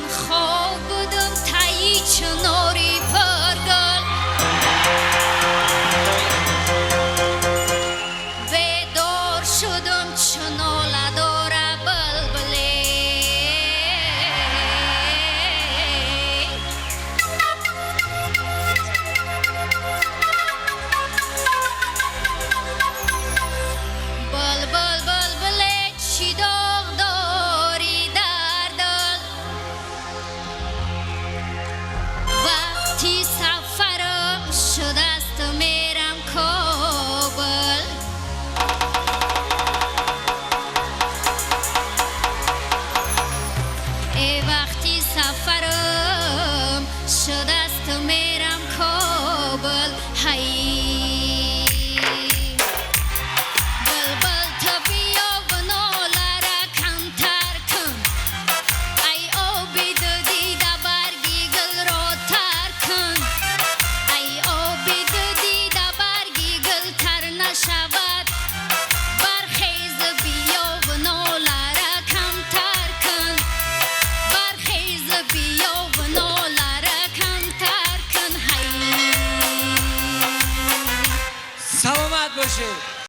خواب بودم تایی چناری پرگل بیدار شدم چناله داره بلبله بلبل بلبله چی داغ داری در دل وقتی سفرم شده است میرم کابل ای وقتی سفرم شده است میرم کابل هی بلبل تو بیا و ناله را کمتر کن ای آبی دو دیده برگی گل را تر کن ای آبی دو دیده برگی گل تر نشود برخیز بیا و ناله را کمتر کن برخیز بیا و ناله را کمتر کن هی سلامت باشید.